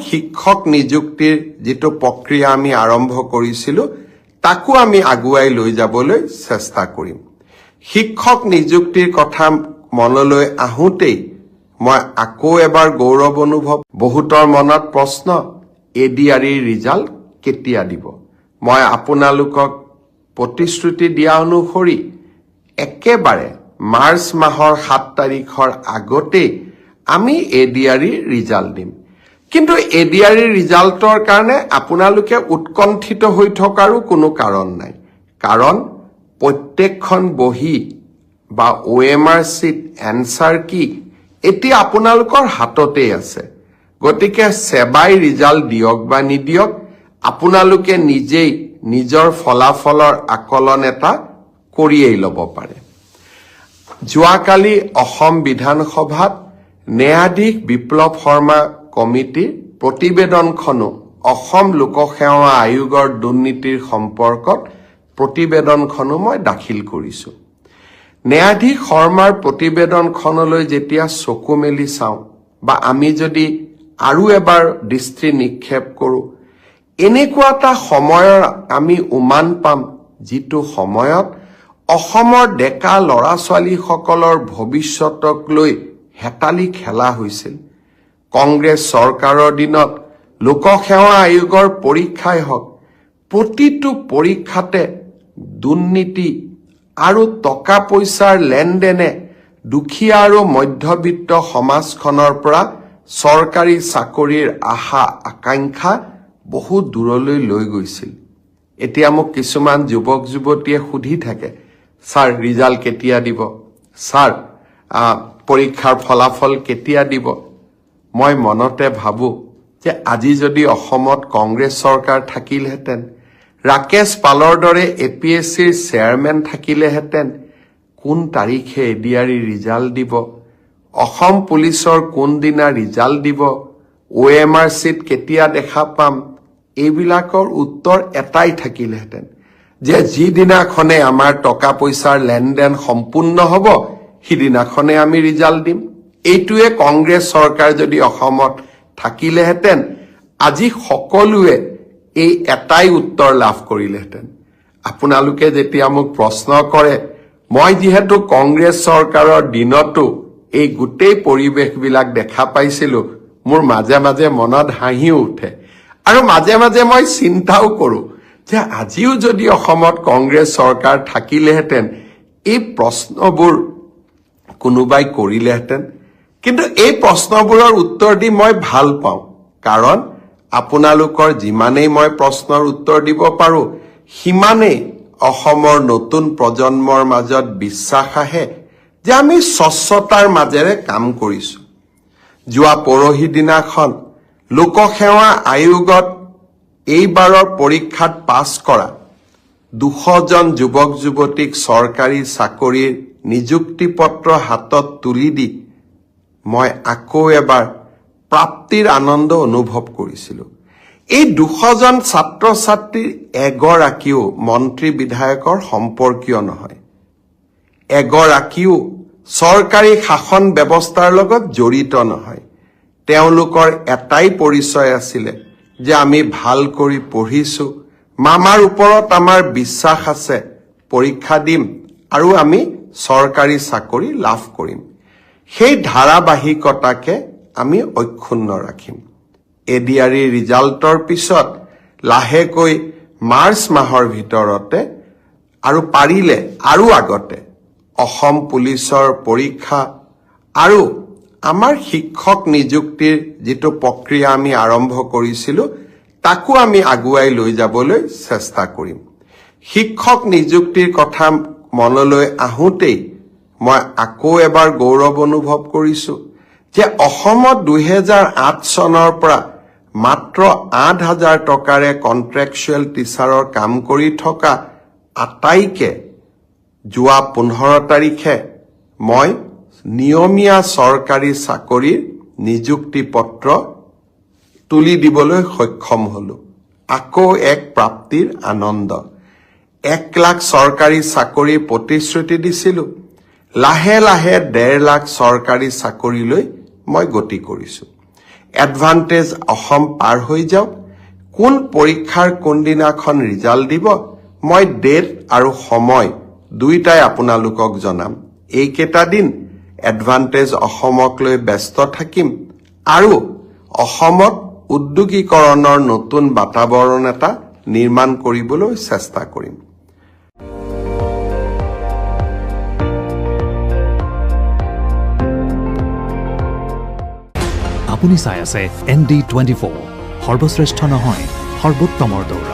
শিক্ষক নিযুক্তিৰ যেটো প্ৰক্ৰিয়া আমি আৰম্ভ কৰিছিলো তাকো আমি আগুৱাই লৈ যাবলৈ চেষ্টা কৰিম শিক্ষক নিযুক্তিৰ কথা মনলৈ আহোতেই মই আকৌ এবাৰ গৌৰৱ অনুভৱ বহুতৰ মনত প্ৰশ্ন এডিআৰিৰ ৰিজাল্ট কেতিয়া দিব মই আপোনালোকক প্ৰতিশ্ৰুতি দিয়া অনুসৰি একেবাৰে মাৰ্চ মাহৰ 7 তাৰিখৰ আগতে আমি এডিআৰিৰ ৰিজাল্ট দিম কিন্তু এডিআৰিৰ ৰিজাল্টৰ কাৰণে আপোনালোকে উৎকণ্ঠিত হৈ থকাৰো কোনো কাৰণ নাই কাৰণ প্ৰত্যেকখন বহি বা ওএমআৰ সিট এনসাৰ কি এটি আপোনালোকৰ হাততে আছে গতিকে সেবাই ৰিজাল্ট দিয়ক বা নিদিয়ক আপোনালোকে নিজেই নিজৰ ফলাফলৰ আকলন এটা কৰিয়েই ল'ব পাৰে যোৱাকালি অসম বিধানসভাত ন্যায়াধীশ বিপ্লৱ শৰ্মা কমিটিৰ প্ৰতিবেদনখনো অসম লোকসেৱা আয়োগৰ দুৰ্নীতিৰ সম্পৰ্কত প্ৰতিবেদনখনো মই দাখিল কৰিছো ন্যায়াধীশ শৰ্মাৰ প্ৰতিবেদনখনলৈ যেতিয়া চকু মেলি চাওঁ বা আমি যদি আৰু এবাৰ দৃষ্টি নিক্ষেপ কৰো এনেকুৱা এটা সময়ৰ আমি উমান পাম যিটো সময়ত অসমৰ ডেকা লৰা ছোৱালী সকলৰ ভৱিষ্যতক লৈ হেতালি খেলা হৈছিল কংগ্ৰেছ চৰকাৰৰ দিনত লোকসেৱা আয়োগৰ পৰীক্ষাই হওক প্ৰতিটো পৰীক্ষাতে দুৰ্নীতি আৰু টকা পইচাৰ লেনদেনে দুখীয়া আৰু মধ্যবিত্ত সমাজখনৰ পৰা চৰকাৰী চাকৰিৰ আশা আকাংক্ষা বহু দূৰলৈ লৈ গৈছিল এতিয়া মোক কিছুমান যুৱক যুৱতীয়ে সুধি থাকে স্যাৰ ৰিজাল্ট কেতিয়া দিব স্যাৰ পৰীক্ষাৰ ফলাফল কেতিয়া দিব মই মনতে ভাবো যে আজি যদি অসমত কংগ্ৰেছ চৰকাৰ থাকিলহেঁতেন ৰাকেশ পালৰ দৰে এপিএছচিৰ চেয়াৰমেন থাকিলেহেঁতেন কোন তাৰিখে এডিআৰি ৰিজাল্ট দিব অসম পুলিচৰ কোন দিনা ৰিজাল্ট দিব ওএমআৰ সিট কেতিয়া দেখা পাম এইবিলাকৰ উত্তৰ এটাই থাকিলহেঁতেন যে যিদিনাখনে আমাৰ টকা পইচাৰ লেনদেন সম্পূৰ্ণ হ'ব সিদিনাখনে আমি ৰিজাল্ট দিম এইটোৱে কংগ্ৰেছ চৰকাৰ যদি অসমত থাকিলেহেঁতেন আজি সকলোৱে এই এটাই উত্তৰ লাভ কৰিলেহেঁতেন আপোনালোকে যেতিয়া মোক প্ৰশ্ন কৰে মই যেহেতু কংগ্ৰেছ চৰকাৰৰ দিনতো এই গোটেই পৰিৱেশবিলাক দেখা পাইছিলো মোৰ মাজে মাজে মনত হাঁহি উঠে আৰু মাজে মাজে মই চিন্তাও কৰো যে আজিও যদি অসমত কংগ্ৰেছ চৰকাৰ থাকিলেহেঁতেন এই প্ৰশ্নবোৰ কোনোবাই কৰিলেহেঁতেন কিন্তু এই প্ৰশ্নবোৰৰ উত্তৰ দি মই ভাল পাওঁ কাৰণ আপোনালোকৰ যিমানেই মই প্ৰশ্নৰ উত্তৰ দিব পাৰো সিমানেই অসমৰ নতুন প্ৰজন্মৰ মাজত বিশ্বাস আহে যে আমি স্বচ্ছতাৰ মাজেৰে কাম কৰিছো যোৱা পৰহি দিনাখন লোকসেৱা আয়োগত এইবাৰৰ পৰীক্ষাত পাছ কৰা 200 জন যুৱক যুৱতীক চৰকাৰী চাকৰিৰ নিযুক্তি পত্ৰ হাতত তুলি দি মই আকৌ এবাৰ প্ৰাপ্তিৰ আনন্দ অনুভৱ কৰিছিলো এই 200 জন ছাত্ৰ ছাত্ৰীৰ এগৰাকীও মন্ত্ৰী বিধায়কৰ সম্পৰ্কীয় নহয় এগৰাকীও চৰকাৰী শাসন ব্যৱস্থাৰ লগত জড়িত নহয় তেওঁলোকৰ এটাই পৰিচয় আছিল যে আমি ভাল কৰি পঢ়িছো মামাৰ ওপৰত আমাৰ বিশ্বাস আছে পৰীক্ষা দিম আৰু আমি চৰকাৰী চাকৰি লাভ কৰিম সেই ধাৰাবাহিকতাকে আমি অক্ষুণ্ণ ৰাখিম এডিআৰি ৰিজাল্টৰ পিছত লাহেকৈ মাৰ্চ মাহৰ ভিতৰতে আৰু পাৰিলে আৰু আগতে অসম পুলিচৰ পৰীক্ষা আৰু আমাৰ শিক্ষক নিযুক্তিৰ যেটো প্ৰক্ৰিয়া আমি আৰম্ভ কৰিছিলো তাকো আমি আগুৱাই লৈ যাবলৈ চেষ্টা কৰিম শিক্ষক নিযুক্তিৰ কথা মনলৈ আহোতেই মই আকৌ এবাৰ গৌৰৱ অনুভৱ কৰিছো যে অসমত 2008 চনৰ পৰা মাত্ৰ 8000 টকাৰে কন্ট্ৰেকচুৱেল টিচাৰৰ কাম কৰি থকা আটাইকে যোৱা 15 তাৰিখে মই নিয়মীয়া চৰকাৰী চাকৰিৰ নিযুক্তি পত্ৰ তুলি দিবলৈ সক্ষম হলো আকৌ এক প্ৰাপ্তিৰ আনন্দ 1 লাখ চৰকাৰী চাকৰিৰ প্ৰতিশ্ৰুতি দিছিলো লাহে লাহে 1.5 লাখ চৰকাৰী চাকৰিলৈ মই গতি কৰিছো এডভান্টেজ অসম পাৰ হৈ যাওক কোন পৰীক্ষাৰ কোনদিনাখন ৰিজাল্ট দিব মই ডেট আৰু সময় দুইটাই আপোনালোকক জনাম এইকেইটা দিন এডভান্টেজ অসমক লৈ ব্যস্ত থাকিম আৰু অসমত উদ্যোগীকৰণৰ নতুন বাতাবৰণ এটা নিৰ্মাণ কৰিবলৈ চেষ্টা কৰিম আপুনি চাই আছে ND24 সৰ্বশ্ৰেষ্ঠ নহয় সৰ্বোত্তমৰ দৌৰ